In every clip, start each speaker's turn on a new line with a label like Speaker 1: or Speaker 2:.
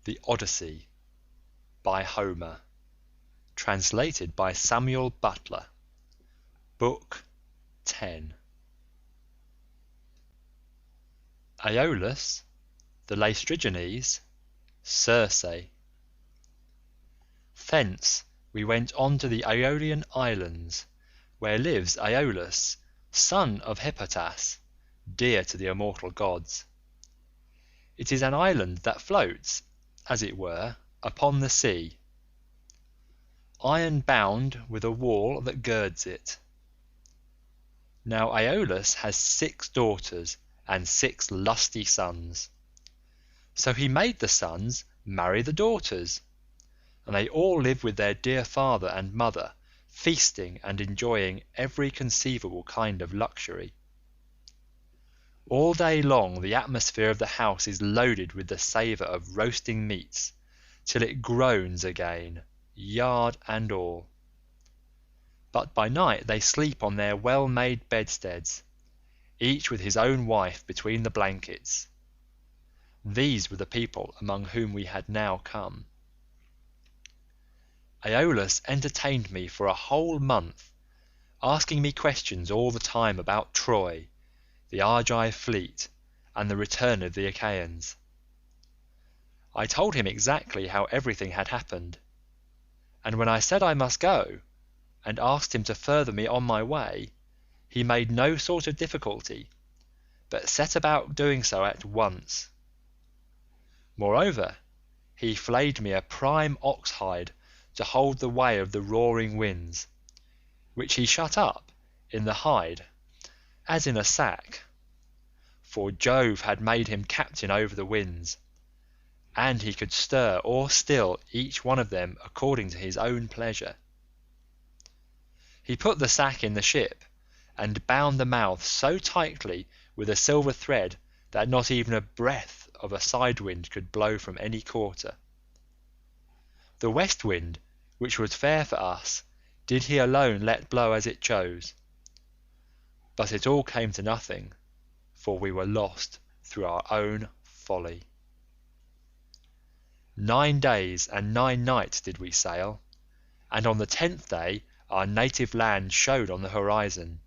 Speaker 1: The Odyssey by Homer, translated by Samuel Butler. Book 10. Aeolus, the Laestrygons, Circe. Thence we went on to the Aeolian Islands, where lives Aeolus, son of Hippotas, dear to the immortal gods. It is an island that floats, as it were, upon the sea, iron bound with a wall that girds it. Now Aeolus has 6 daughters and 6 lusty sons. So he made the sons marry the daughters, and they all live with their dear father and mother, feasting and enjoying every conceivable kind of luxury. All day long the atmosphere of the house is loaded with the savour of roasting meats, till it groans again, yard and all. But by night they sleep on their well-made bedsteads, each with his own wife between the blankets. These were the people among whom we had now come. Aeolus entertained me for a whole month, asking me questions all the time about Troy, the Argive fleet, and the return of the Achaeans. I told him exactly how everything had happened, and when I said I must go, and asked him to further me on my way, he made no sort of difficulty, but set about doing so at once. Moreover, he flayed me a prime ox hide to hold the way of the roaring winds, which he shut up in the hide as in a sack, for Jove had made him captain over the winds, and he could stir or still each one of them according to his own pleasure. He put the sack in the ship, and bound the mouth so tightly with a silver thread that not even a breath of a side wind could blow from any quarter. The west wind, which was fair for us, did he alone let blow as it chose, but it all came to nothing, for we were lost through our own folly. 9 days and 9 nights did we sail, and on the 10th day our native land showed on the horizon.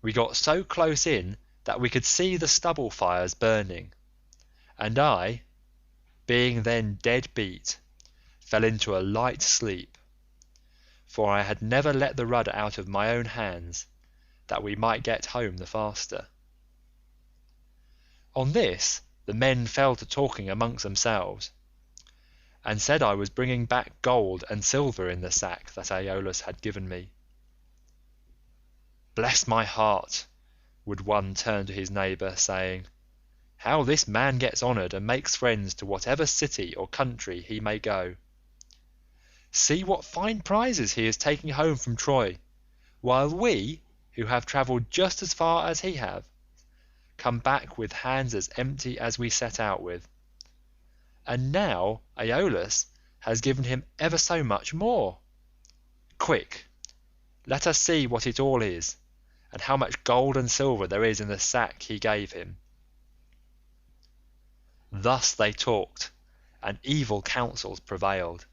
Speaker 1: We got so close in that we could see the stubble fires burning, and I, being then dead beat, fell into a light sleep, for I had never let the rudder out of my own hands, that we might get home the faster. On this the men fell to talking amongst themselves, and said I was bringing back gold and silver in the sack that Aeolus had given me. Bless my heart, would one turn to his neighbour, saying, how this man gets honoured and makes friends to whatever city or country he may go. See what fine prizes he is taking home from Troy, while we, who have travelled just as far as he have, come back with hands as empty as we set out with. And now Aeolus has given him ever so much more. Quick, let us see what it all is, and how much gold and silver there is in the sack he gave him. Thus they talked, and evil counsels prevailed.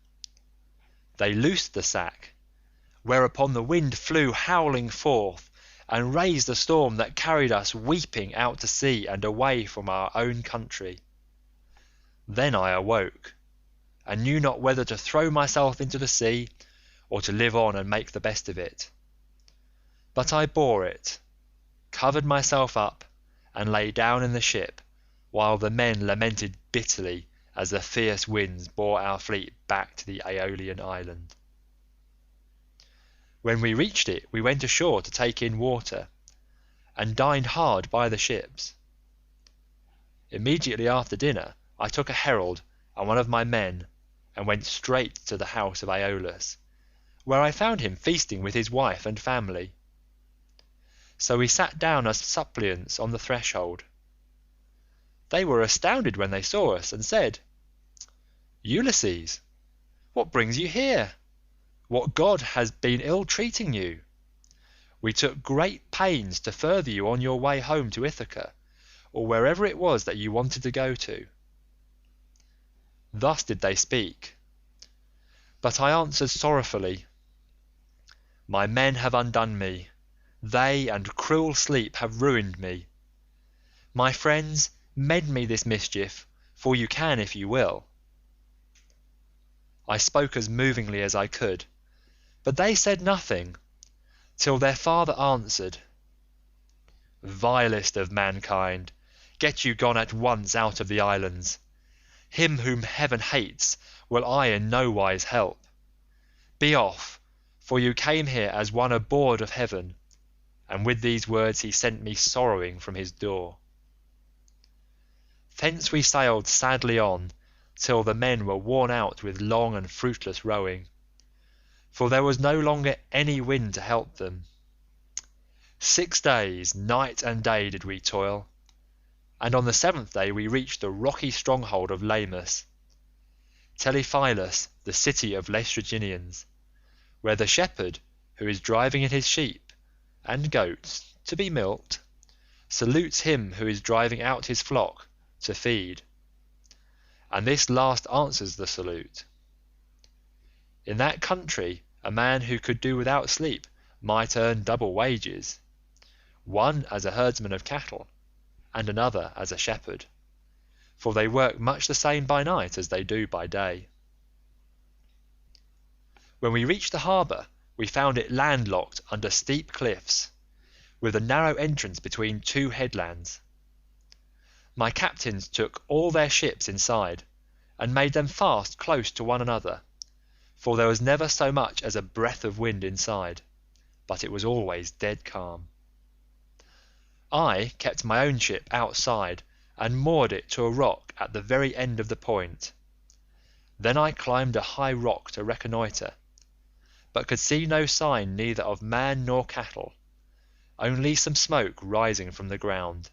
Speaker 1: They loosed the sack, whereupon the wind flew howling forth, and raised a storm that carried us weeping out to sea and away from our own country. Then I awoke, and knew not whether to throw myself into the sea, or to live on and make the best of it. But I bore it, covered myself up, and lay down in the ship, while the men lamented bitterly as the fierce winds bore our fleet back to the Aeolian island. When we reached it, we went ashore to take in water, and dined hard by the ships. Immediately after dinner I took a herald and one of my men, and went straight to the house of Aeolus, where I found him feasting with his wife and family. So we sat down as suppliants on the threshold. They were astounded when they saw us, and said, Ulysses, what brings you here? What god has been ill-treating you? We took great pains to further you on your way home to Ithaca, or wherever it was that you wanted to go to. Thus did they speak, but I answered sorrowfully, "My men have undone me, they and cruel sleep have ruined me. My friends, mend me this mischief, for you can if you will." I spoke as movingly as I could, but they said nothing, till their father answered, "Vilest of mankind, get you gone at once out of the islands. Him whom heaven hates will I in no wise help. Be off, for you came here as one abhorred of heaven." And with these words he sent me sorrowing from his door. Thence we sailed sadly on, till the men were worn out with long and fruitless rowing, for there was no longer any wind to help them. 6 days, night and day, did we toil, and on the 7th day we reached the rocky stronghold of Lamus, Telephilus, the city of Laestrygonians, where the shepherd, who is driving in his sheep and goats to be milked, salutes him who is driving out his flock to feed, and this last answers the salute. In that country a man who could do without sleep might earn double wages, one as a herdsman of cattle, and another as a shepherd, for they work much the same by night as they do by day. When we reached the harbour, we found it landlocked under steep cliffs, with a narrow entrance between 2 headlands. My captains took all their ships inside, and made them fast close to one another, for there was never so much as a breath of wind inside, but it was always dead calm. I kept my own ship outside, and moored it to a rock at the very end of the point. Then I climbed a high rock to reconnoitre, but could see no sign neither of man nor cattle, only some smoke rising from the ground.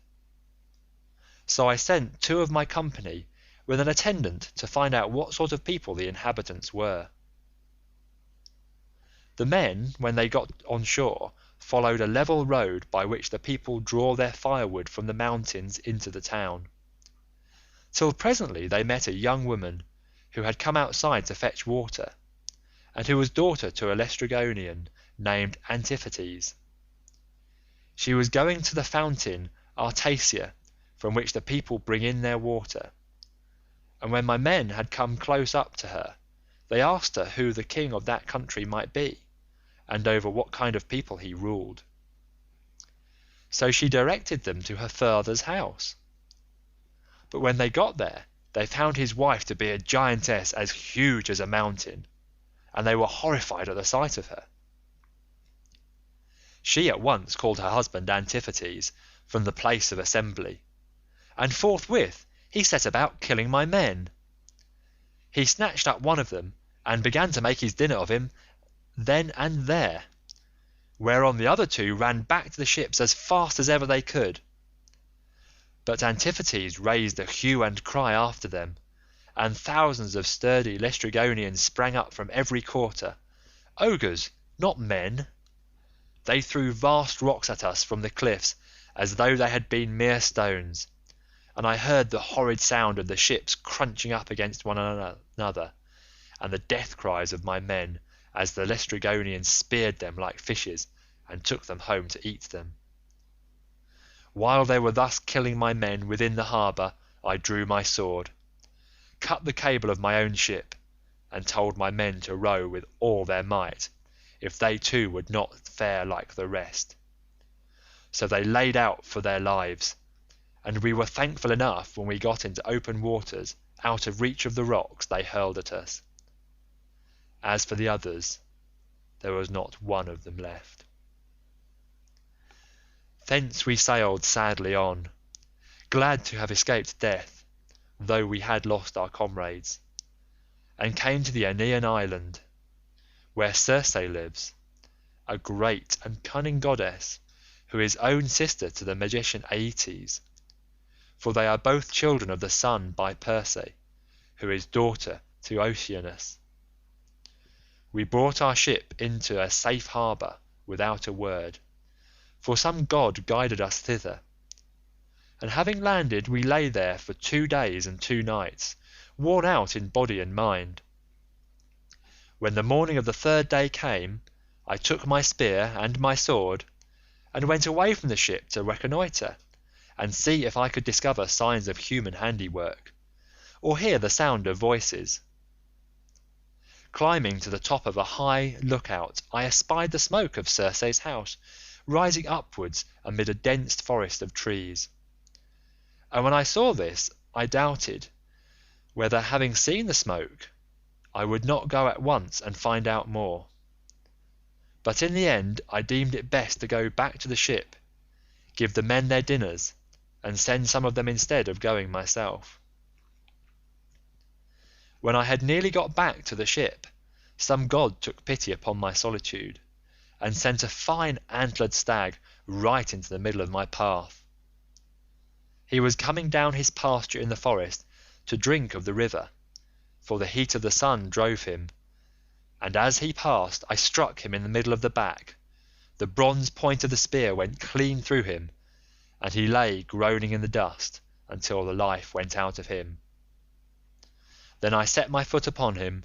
Speaker 1: So I sent 2 of my company with an attendant to find out what sort of people the inhabitants were. The men, when they got on shore, followed a level road by which the people draw their firewood from the mountains into the town, till presently they met a young woman who had come outside to fetch water, and who was daughter to a Laestrygonian named Antiphates. She was going to the fountain Artacia, from which the people bring in their water, and when my men had come close up to her, they asked her who the king of that country might be, and over what kind of people he ruled. So she directed them to her father's house, but when they got there, they found his wife to be a giantess as huge as a mountain, and they were horrified at the sight of her. She at once called her husband Antiphates from the place of assembly, and forthwith he set about killing my men. He snatched up one of them, and began to make his dinner of him then and there, whereon the other 2 ran back to the ships as fast as ever they could. But Antiphates raised a hue and cry after them, and thousands of sturdy Laestrygonians sprang up from every quarter, ogres, not men. They threw vast rocks at us from the cliffs as though they had been mere stones, and I heard the horrid sound of the ships crunching up against one another, and the death cries of my men as the Laestrygonians speared them like fishes and took them home to eat them. While they were thus killing my men within the harbour, I drew my sword, cut the cable of my own ship, and told my men to row with all their might, if they too would not fare like the rest. So they laid out for their lives, and we were thankful enough when we got into open waters out of reach of the rocks they hurled at us. As for the others, there was not one of them left. Thence we sailed sadly on, glad to have escaped death, though we had lost our comrades, and came to the Aeaean island, where Circe lives, a great and cunning goddess, who is own sister to the magician Aeetes, for they are both children of the sun by Perse, who is daughter to Oceanus. We brought our ship into a safe harbour without a word, for some god guided us thither, and having landed we lay there for 2 days and 2 nights, worn out in body and mind. When the morning of the third day came, I took my spear and my sword, and went away from the ship to reconnoitre, and see if I could discover signs of human handiwork, or hear the sound of voices. Climbing to the top of a high lookout, I espied the smoke of Circe's house rising upwards amid a dense forest of trees, and when I saw this I doubted whether, having seen the smoke, I would not go at once and find out more. But in the end I deemed it best to go back to the ship, give the men their dinners, and send some of them instead of going myself. When I had nearly got back to the ship, some god took pity upon my solitude, and sent a fine antlered stag right into the middle of my path. He was coming down his pasture in the forest to drink of the river, for the heat of the sun drove him, and as he passed I struck him in the middle of the back. The bronze point of the spear went clean through him, and he lay groaning in the dust until the life went out of him. Then I set my foot upon him,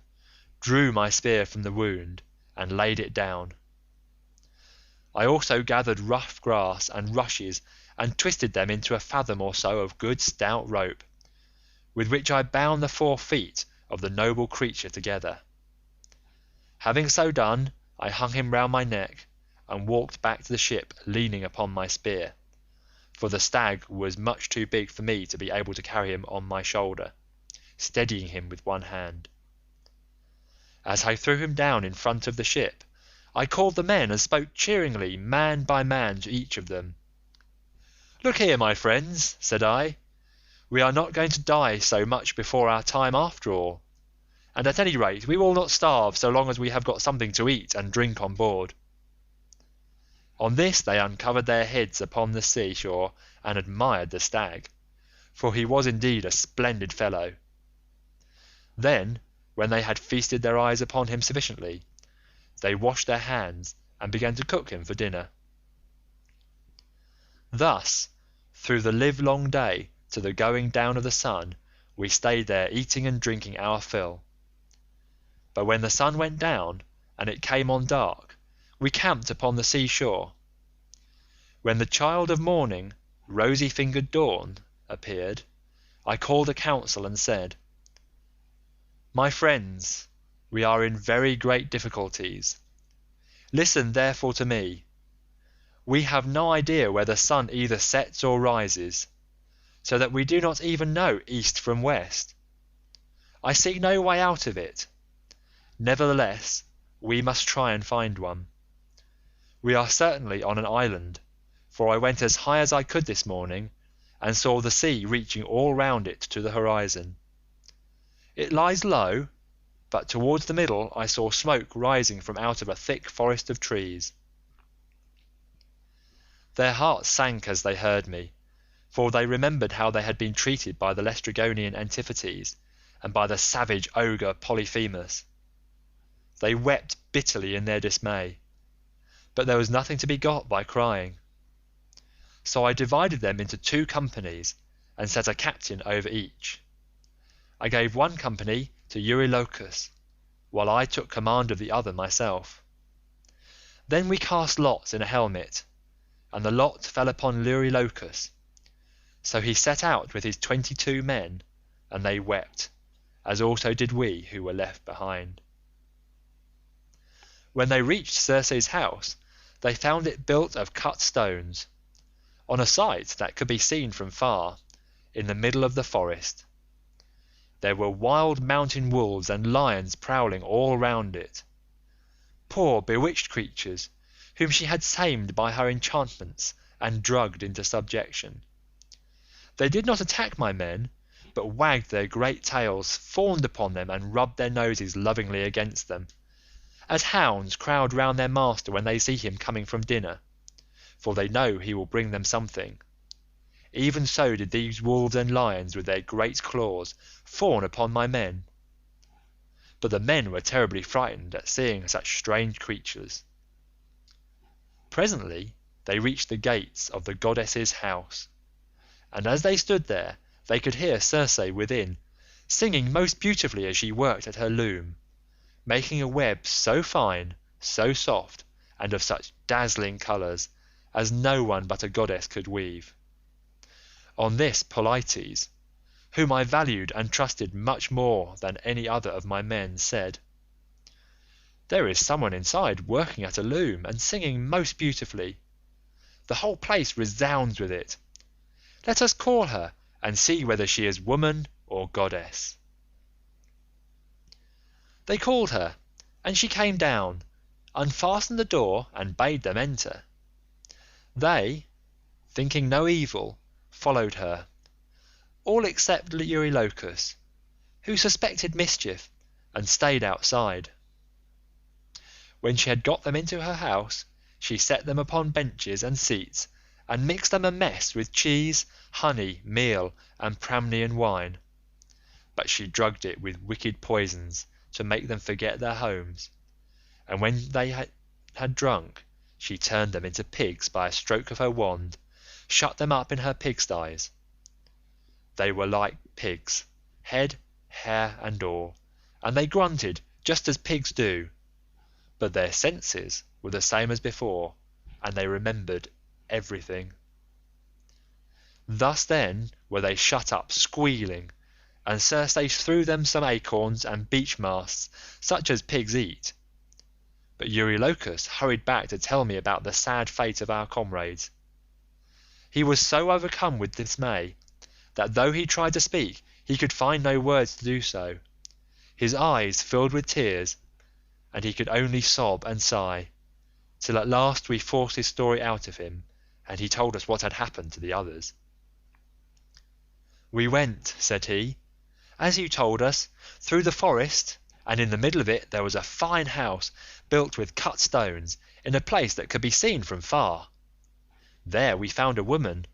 Speaker 1: drew my spear from the wound, and laid it down. I also gathered rough grass and rushes, and twisted them into a fathom or so of good stout rope, with which I bound the 4 feet of the noble creature together. Having so done, I hung him round my neck, and walked back to the ship leaning upon my spear, for the stag was much too big for me to be able to carry him on my shoulder, steadying him with one hand. As I threw him down in front of the ship, I called the men and spoke cheeringly man by man to each of them. "Look here, my friends," said I, "we are not going to die so much before our time after all, and at any rate we will not starve so long as we have got something to eat and drink on board." On this they uncovered their heads upon the seashore and admired the stag, for he was indeed a splendid fellow. Then, when they had feasted their eyes upon him sufficiently, they washed their hands and began to cook him for dinner. Thus, through the livelong day to the going down of the sun, we stayed there eating and drinking our fill. But when the sun went down and it came on dark, we camped upon the seashore. When the child of morning, rosy-fingered Dawn, appeared, I called a council and said, "My friends, we are in very great difficulties. Listen therefore to me. We have no idea where the sun either sets or rises, so that we do not even know east from west. I see no way out of it. Nevertheless, we must try and find one. We are certainly on an island, for I went as high as I could this morning, and saw the sea reaching all round it to the horizon. It lies low, but towards the middle I saw smoke rising from out of a thick forest of trees." Their hearts sank as they heard me, for they remembered how they had been treated by the Laestrygonian Antiphates and by the savage ogre Polyphemus. They wept bitterly in their dismay, but there was nothing to be got by crying. So I divided them into 2 companies and set a captain over each. I gave one company to Eurylochus, while I took command of the other myself. Then we cast lots in a helmet, and the lot fell upon Eurylochus. So he set out with his 22 men, and they wept, as also did we who were left behind. When they reached Circe's house, they found it built of cut stones, on a site that could be seen from far, in the middle of the forest. There were wild mountain wolves and lions prowling all round it, poor bewitched creatures, whom she had tamed by her enchantments and drugged into subjection. They did not attack my men, but wagged their great tails, fawned upon them, and rubbed their noses lovingly against them, as hounds crowd round their master when they see him coming from dinner, for they know he will bring them something. Even so did these wolves and lions with their great claws fawn upon my men. But the men were terribly frightened at seeing such strange creatures. Presently they reached the gates of the goddess's house, and as they stood there they could hear Circe within, singing most beautifully as she worked at her loom, making a web so fine, so soft, and of such dazzling colours as no one but a goddess could weave. On this Polites, whom I valued and trusted much more than any other of my men, said, "There is someone inside working at a loom and singing most beautifully. The whole place resounds with it. Let us call her and see whether she is woman or goddess." They called her, and she came down, unfastened the door, and bade them enter. They, thinking no evil, followed her, all except Eurylochus, who suspected mischief and stayed outside. When she had got them into her house, she set them upon benches and seats, and mixed them a mess with cheese, honey, meal, and Pramnian wine. But she drugged it with wicked poisons to make them forget their homes, and when they had drunk, she turned them into pigs by a stroke of her wand, shut them up in her pigsties. They were like pigs, head, hair, and all, and they grunted just as pigs do, but their senses were the same as before, and they remembered everything. Thus then were they shut up squealing, and Circe threw them some acorns and beech masts, such as pigs eat. But Eurylochus hurried back to tell me about the sad fate of our comrades. He was so overcome with dismay that though he tried to speak, he could find no words to do so. His eyes filled with tears, and he could only sob and sigh, till at last we forced his story out of him, and he told us what had happened to the others. "We went," said he, "as you told us, through the forest, and in the middle of it there was a fine house built with cut stones, in a place that could be seen from far. There we found a woman,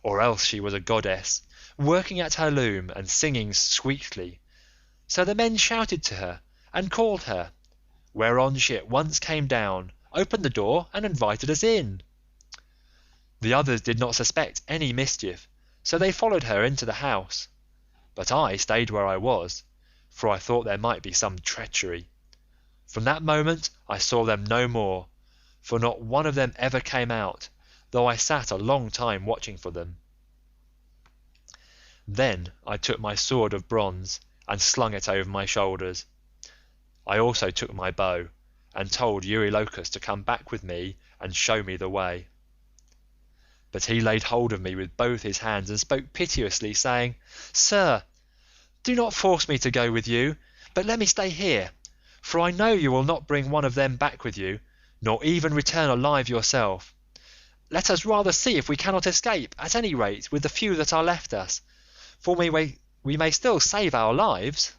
Speaker 1: or else she was a goddess, working at her loom and singing sweetly, so the men shouted to her and called her, whereon she at once came down, opened the door, and invited us in. The others did not suspect any mischief, so they followed her into the house, but I stayed where I was, for I thought there might be some treachery. From that moment I saw them no more, for not one of them ever came out, though I sat a long time watching for them. Then I took my sword of bronze and slung it over my shoulders. I also took my bow, and told Eurylochus to come back with me and show me the way. But he laid hold of me with both his hands and spoke piteously, saying, 'Sir, do not force me to go with you, but let me stay here, for I know you will not bring one of them back with you, nor even return alive yourself. Let us rather see if we cannot escape, at any rate with the few that are left us, for we may still save our lives.'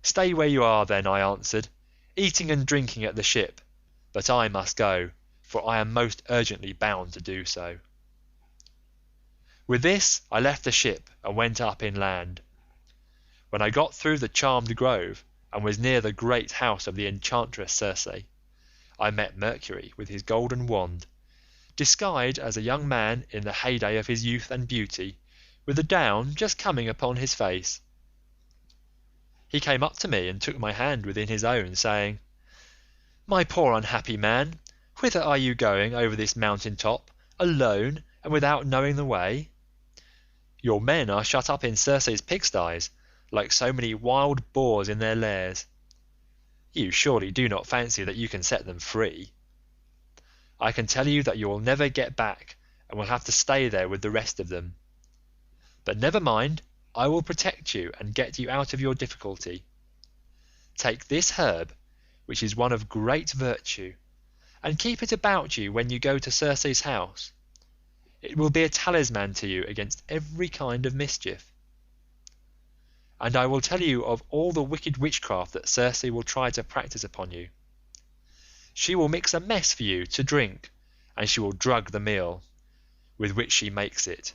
Speaker 1: 'Stay where you are then,' I answered, 'eating and drinking at the ship, but I must go, for I am most urgently bound to do so.' With this I left the ship and went up inland. When I got through the charmed grove, and was near the great house of the enchantress Circe, I met Mercury with his golden wand, disguised as a young man in the heyday of his youth and beauty, with the down just coming upon his face. He came up to me and took my hand within his own, saying, 'My poor unhappy man, whither are you going over this mountain top, alone and without knowing the way? Your men are shut up in Circe's pigsties, like so many wild boars in their lairs. You surely do not fancy that you can set them free? I can tell you that you will never get back, and will have to stay there with the rest of them. But never mind, I will protect you and get you out of your difficulty. Take this herb, which is one of great virtue, and keep it about you when you go to Circe's house. It will be a talisman to you against every kind of mischief. And I will tell you of all the wicked witchcraft that Circe will try to practice upon you. She will mix a mess for you to drink, and she will drug the meal with which she makes it,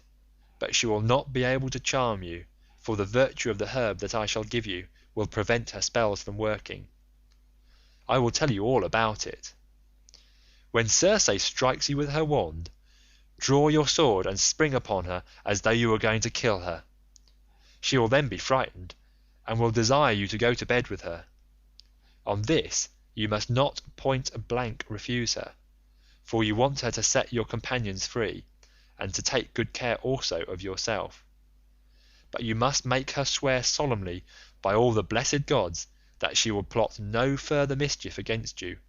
Speaker 1: but she will not be able to charm you, for the virtue of the herb that I shall give you will prevent her spells from working. I will tell you all about it. When Circe strikes you with her wand, draw your sword and spring upon her as though you were going to kill her. She will then be frightened, and will desire you to go to bed with her. On this you must not point blank refuse her, for you want her to set your companions free, and to take good care also of yourself. But you must make her swear solemnly by all the blessed gods that she will plot no further mischief against you,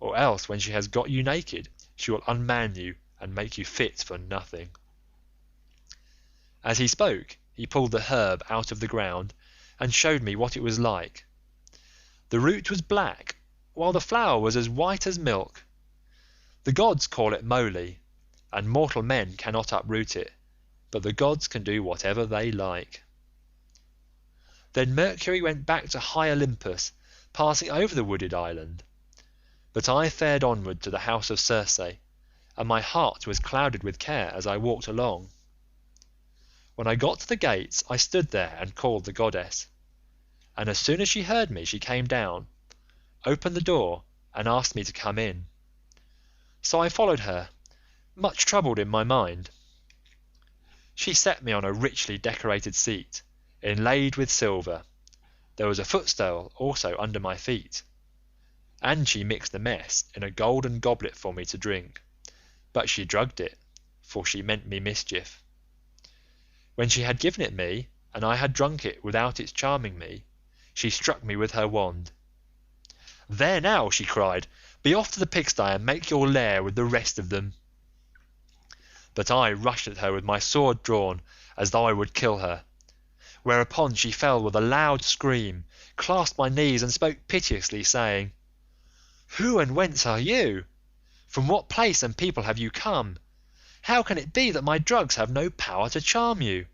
Speaker 1: or else when she has got you naked she will unman you and make you fit for nothing." As he spoke, he pulled the herb out of the ground and showed me what it was like. The root was black, while the flower was as white as milk. The gods call it moly, and mortal men cannot uproot it, but the gods can do whatever they like. Then Mercury went back to high Olympus, passing over the wooded island. But I fared onward to the house of Circe, and my heart was clouded with care as I walked along. When I got to the gates I stood there and called the goddess, and as soon as she heard me she came down, opened the door, and asked me to come in. So I followed her, much troubled in my mind. She set me on a richly decorated seat, inlaid with silver. There was a footstool also under my feet, and she mixed the mess in a golden goblet for me to drink, but she drugged it, for she meant me mischief. When she had given it me, and I had drunk it without its charming me, she struck me with her wand. "There now," she cried, "be off to the pigsty and make your lair with the rest of them." But I rushed at her with my sword drawn, as though I would kill her, whereupon she fell with a loud scream, clasped my knees, and spoke piteously, saying, "Who and whence are you? From what place and people have you come? How can it be that my drugs have no power to charm you?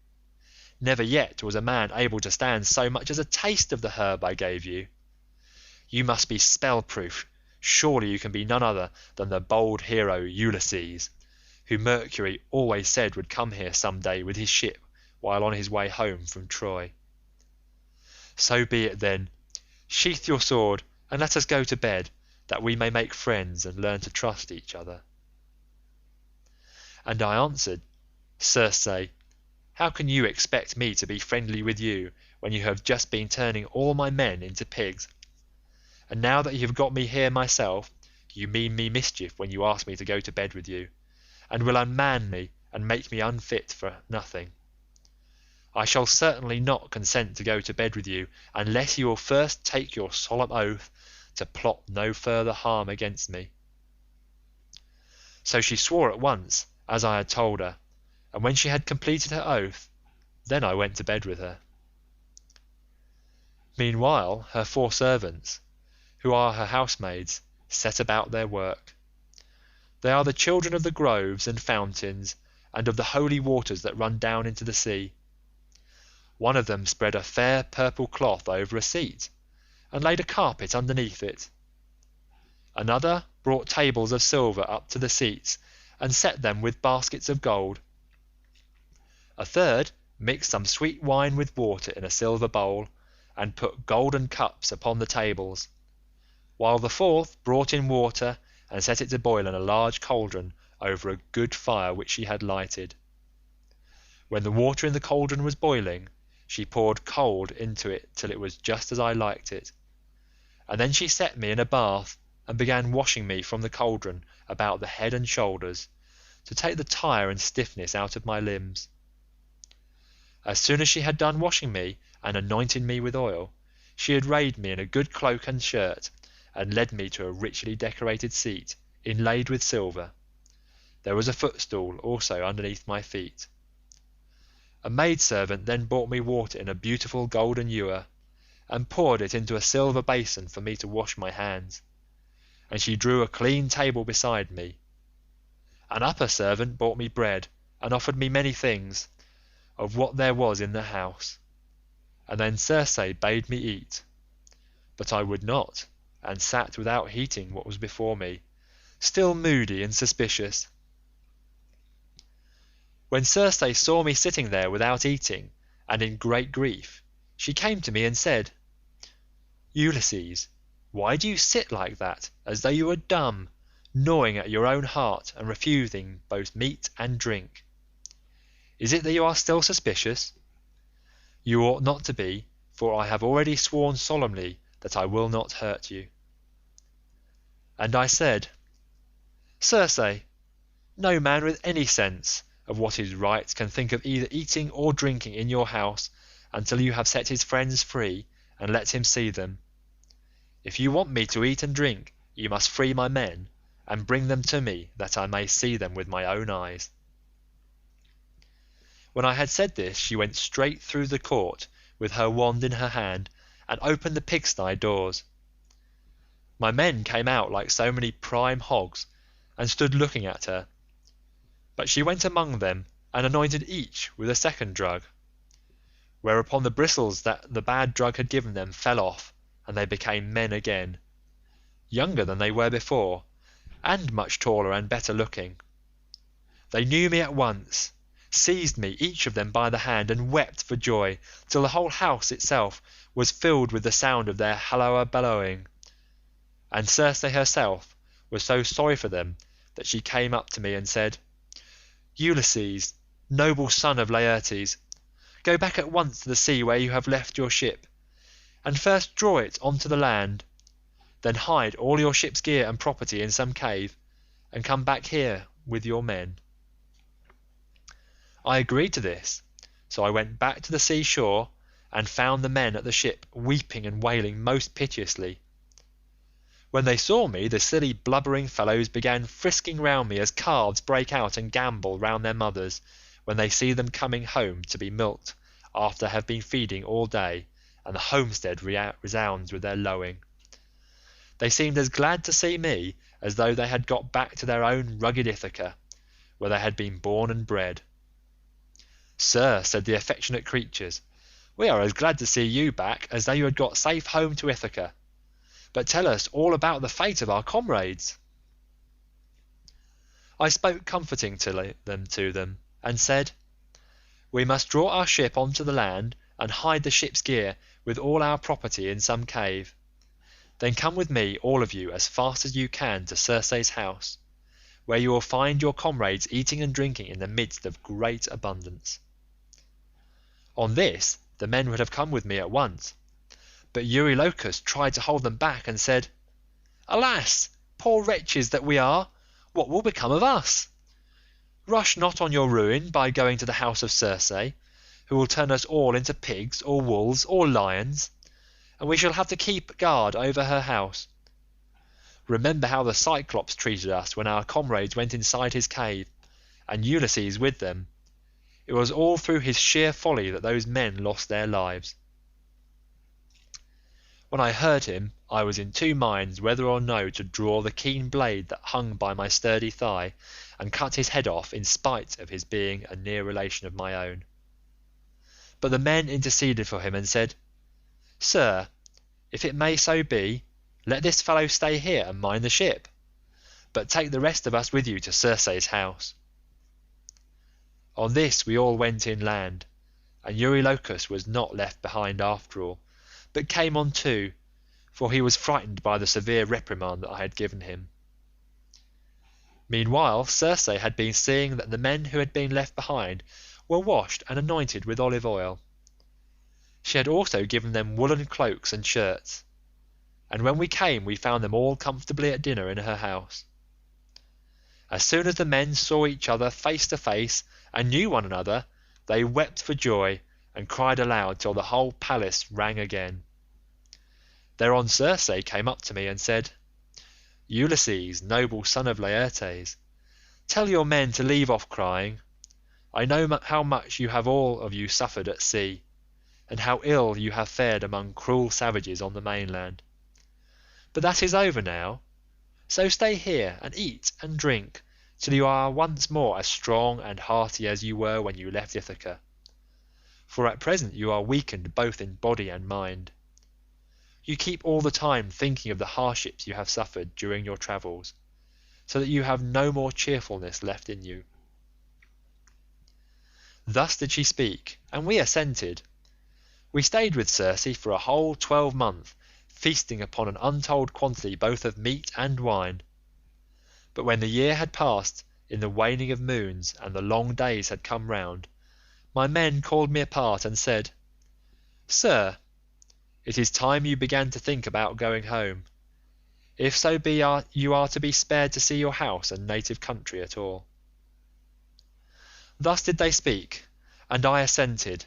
Speaker 1: Never yet was a man able to stand so much as a taste of the herb I gave you. You must be spell-proof. Surely you can be none other than the bold hero Ulysses, who Mercury always said would come here some day with his ship while on his way home from Troy. So be it then. Sheath your sword and let us go to bed, that we may make friends and learn to trust each other." And I answered, "Circe, how can you expect me to be friendly with you when you have just been turning all my men into pigs? And now that you have got me here myself, you mean me mischief when you ask me to go to bed with you, and will unman me and make me unfit for nothing. I shall certainly not consent to go to bed with you unless you will first take your solemn oath to plot no further harm against me." So she swore at once, as I had told her, and when she had completed her oath, then I went to bed with her. Meanwhile her 4 servants, who are her housemaids, set about their work. They are the children of the groves and fountains, and of the holy waters that run down into the sea. One of them spread a fair purple cloth over a seat, and laid a carpet underneath it. Another brought tables of silver up to the seats, and set them with baskets of gold. A third mixed some sweet wine with water in a silver bowl, and put golden cups upon the tables, while the fourth brought in water and set it to boil in a large cauldron over a good fire which she had lighted. When the water in the cauldron was boiling, she poured cold into it till it was just as I liked it, and then she set me in a bath and began washing me from the cauldron about the head and shoulders, to take the tire and stiffness out of my limbs. As soon as she had done washing me and anointing me with oil, she arrayed me in a good cloak and shirt, and led me to a richly decorated seat inlaid with silver. There was a footstool also underneath my feet. A maidservant then brought me water in a beautiful golden ewer, and poured it into a silver basin for me to wash my hands, and she drew a clean table beside me. An upper servant brought me bread, and offered me many things, of what there was in the house, and then Circe bade me eat, but I would not, and sat without heeding what was before me, still moody and suspicious. When Circe saw me sitting there without eating, and in great grief, she came to me and said, "Ulysses, why do you sit like that, as though you were dumb, gnawing at your own heart and refusing both meat and drink? Is it that you are still suspicious? You ought not to be, for I have already sworn solemnly that I will not hurt you." And I said, "Circe, no man with any sense of what is right can think of either eating or drinking in your house until you have set his friends free and let him see them. If you want me to eat and drink, you must free my men and bring them to me that I may see them with my own eyes." When I had said this, she went straight through the court with her wand in her hand and opened the pigsty doors. My men came out like so many prime hogs and stood looking at her, but she went among them and anointed each with a second drug, whereupon the bristles that the bad drug had given them fell off, and they became men again, younger than they were before, and much taller and better looking. They knew me at once, seized me each of them by the hand, and wept for joy till the whole house itself was filled with the sound of their halloa bellowing. And Circe herself was so sorry for them that she came up to me and said, "Ulysses, noble son of Laertes, go back at once to the sea where you have left your ship, and first draw it onto the land, then hide all your ship's gear and property in some cave, and come back here with your men." I agreed to this, so I went back to the sea shore and found the men at the ship weeping and wailing most piteously. When they saw me, the silly blubbering fellows began frisking round me as calves break out and gambol round their mothers when they see them coming home to be milked after they have been feeding all day, and the homestead resounds with their lowing. They seemed as glad to see me as though they had got back to their own rugged Ithaca, where they had been born and bred. "Sir," said the affectionate creatures, "we are as glad to see you back as though you had got safe home to Ithaca, but tell us all about the fate of our comrades." I spoke comforting to them, and said, "We must draw our ship onto the land and hide the ship's gear with all our property in some cave. Then come with me, all of you, as fast as you can to Circe's house, where you will find your comrades eating and drinking in the midst of great abundance." On this the men would have come with me at once, but Eurylochus tried to hold them back and said, "Alas, poor wretches that we are, what will become of us? Rush not on your ruin by going to the house of Circe, who will turn us all into pigs or wolves or lions, and we shall have to keep guard over her house. Remember how the Cyclops treated us when our comrades went inside his cave, and Ulysses with them. It was all through his sheer folly that those men lost their lives." When I heard him, I was in two minds whether or no to draw the keen blade that hung by my sturdy thigh and cut his head off in spite of his being a near relation of my own. But the men interceded for him and said, "Sir, if it may so be, let this fellow stay here and mind the ship, but take the rest of us with you to Circe's house." On this we all went inland, and Eurylochus was not left behind after all, but came on too, for he was frightened by the severe reprimand that I had given him. Meanwhile Circe had been seeing that the men who had been left behind were washed and anointed with olive oil. She had also given them woolen cloaks and shirts, and when we came we found them all comfortably at dinner in her house. As soon as the men saw each other face to face and knew one another, they wept for joy and cried aloud till the whole palace rang again. Thereon Circe came up to me and said, "Ulysses, noble son of Laertes, tell your men to leave off crying. I know how much you have all of you suffered at sea, and how ill you have fared among cruel savages on the mainland. But that is over now, so stay here and eat and drink till you are once more as strong and hearty as you were when you left Ithaca, for at present you are weakened both in body and mind. You keep all the time thinking of the hardships you have suffered during your travels, so that you have no more cheerfulness left in you." Thus did she speak, and we assented. We stayed with Circe for a whole 12 months, feasting upon an untold quantity both of meat and wine. But when the year had passed in the waning of moons and the long days had come round, my men called me apart and said, "Sir, it is time you began to think about going home, if so be you are to be spared to see your house and native country at all." Thus did they speak, and I assented.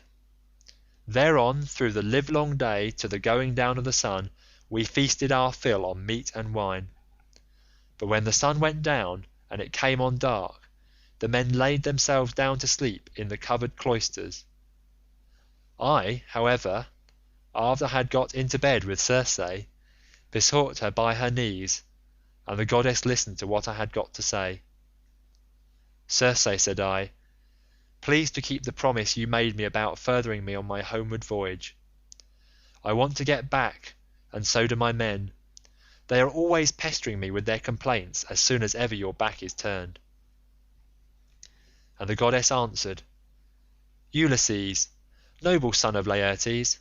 Speaker 1: Thereon through the livelong day to the going down of the sun we feasted our fill on meat and wine. But when the sun went down and it came on dark, the men laid themselves down to sleep in the covered cloisters. I, however, after I had got into bed with Circe, besought her by her knees, and the goddess listened to what I had got to say. "Circe," said I, "please to keep the promise you made me about furthering me on my homeward voyage. I want to get back, and so do my men. They are always pestering me with their complaints as soon as ever your back is turned." And the goddess answered, "Ulysses, noble son of Laertes,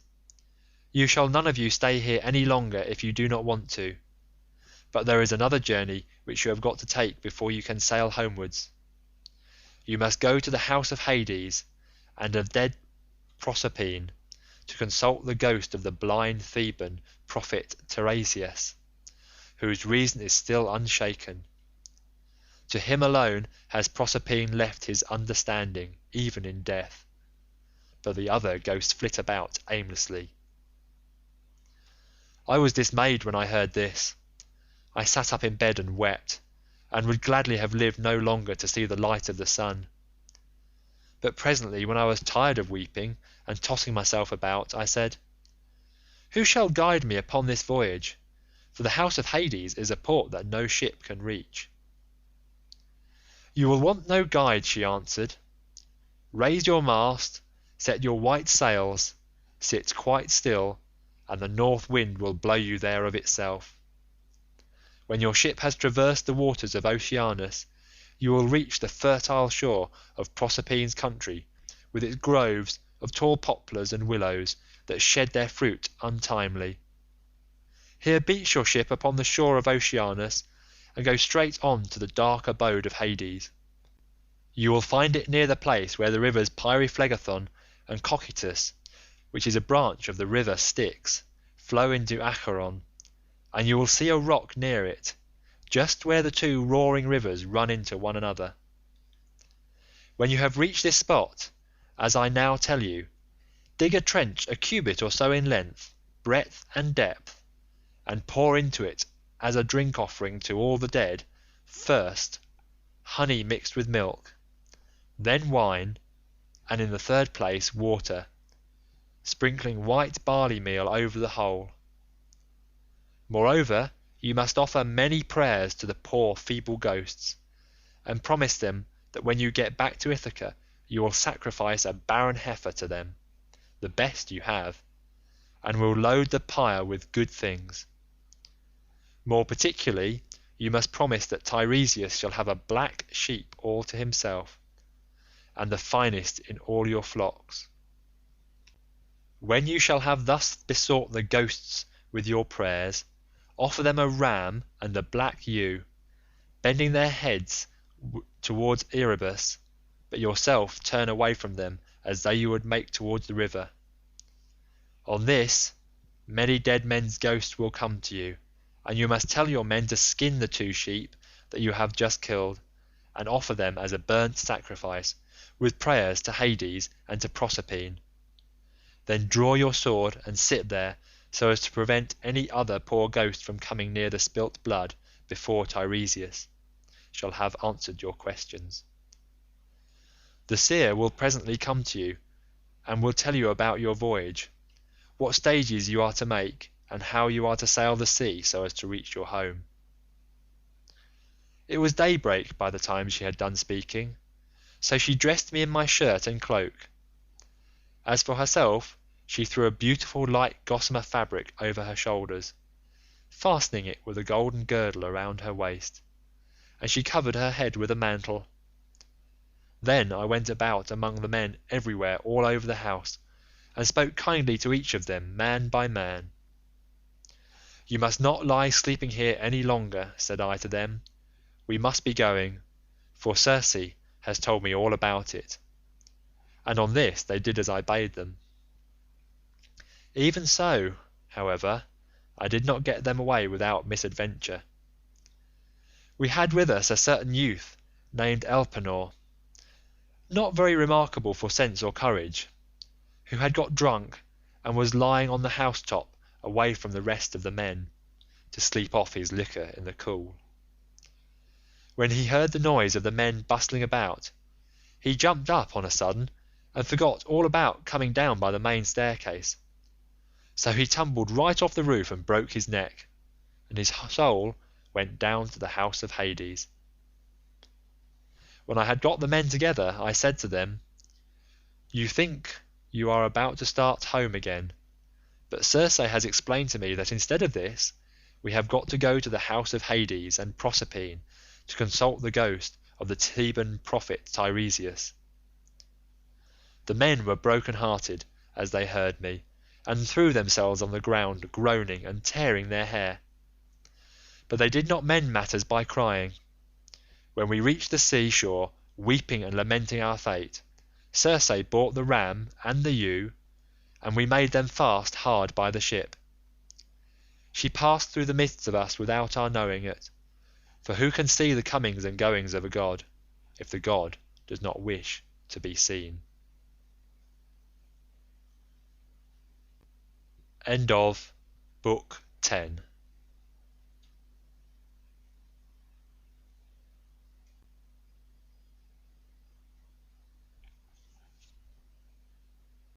Speaker 1: you shall none of you stay here any longer if you do not want to, but there is another journey which you have got to take before you can sail homewards. You must go to the house of Hades and of dead Proserpine to consult the ghost of the blind Theban prophet Tiresias, whose reason is still unshaken. To him alone has Proserpine left his understanding even in death, but the other ghosts flit about aimlessly." I was dismayed when I heard this. I sat up in bed and wept, and would gladly have lived no longer to see the light of the sun. But presently, when I was tired of weeping and tossing myself about, I said, "Who shall guide me upon this voyage? For the house of Hades is a port that no ship can reach." "You will want no guide," she answered. "Raise your mast, set your white sails, sit quite still, and the north wind will blow you there of itself. When your ship has traversed the waters of Oceanus, you will reach the fertile shore of Proserpine's country, with its groves of tall poplars and willows that shed their fruit untimely. Here beach your ship upon the shore of Oceanus, and go straight on to the dark abode of Hades. You will find it near the place where the rivers Pyriphlegethon and Cocytus, which is a branch of the river Styx, flow into Acheron, and you will see a rock near it, just where the two roaring rivers run into one another. When you have reached this spot, as I now tell you, dig a trench a cubit or so in length, breadth, and depth, and pour into it as a drink offering to all the dead, first, honey mixed with milk, then wine, and in the third place water, sprinkling white barley meal over the whole. Moreover, you must offer many prayers to the poor feeble ghosts, and promise them that when you get back to Ithaca you will sacrifice a barren heifer to them, the best you have, and will load the pyre with good things. More particularly, you must promise that Tiresias shall have a black sheep all to himself, and the finest in all your flocks. When you shall have thus besought the ghosts with your prayers, offer them a ram and a black ewe, bending their heads towards Erebus, but yourself turn away from them as though you would make towards the river. On this, many dead men's ghosts will come to you, and you must tell your men to skin the 2 sheep that you have just killed, and offer them as a burnt sacrifice, with prayers to Hades and to Proserpine. Then draw your sword and sit there, so as to prevent any other poor ghost from coming near the spilt blood before Tiresias shall have answered your questions. The seer will presently come to you, and will tell you about your voyage, what stages you are to make, and how you are to sail the sea so as to reach your home." It was daybreak by the time she had done speaking, so she dressed me in my shirt and cloak. As for herself, she threw a beautiful light gossamer fabric over her shoulders, fastening it with a golden girdle around her waist, and she covered her head with a mantle. Then I went about among the men everywhere all over the house, and spoke kindly to each of them man by man. "You must not lie sleeping here any longer," said I to them. "We must be going, for Circe has told me all about it." And on this they did as I bade them. Even so, however, I did not get them away without misadventure. We had with us a certain youth named Elpenor, not very remarkable for sense or courage, who had got drunk and was lying on the housetop away from the rest of the men, to sleep off his liquor in the cool. When he heard the noise of the men bustling about, he jumped up on a sudden and forgot all about coming down by the main staircase, so he tumbled right off the roof and broke his neck, and his soul went down to the house of Hades. When I had got the men together, I said to them, "You think you are about to start home again, but Circe has explained to me that instead of this we have got to go to the house of Hades and Proserpine to consult the ghost of the Theban prophet Tiresias." The men were broken-hearted as they heard me, and threw themselves on the ground, groaning and tearing their hair. But they did not mend matters by crying. When we reached the sea-shore, weeping and lamenting our fate, Circe brought the ram and the ewe, and we made them fast hard by the ship. She passed through the midst of us without our knowing it, for who can see the comings and goings of a god, if the god does not wish to be seen? End of Book 10.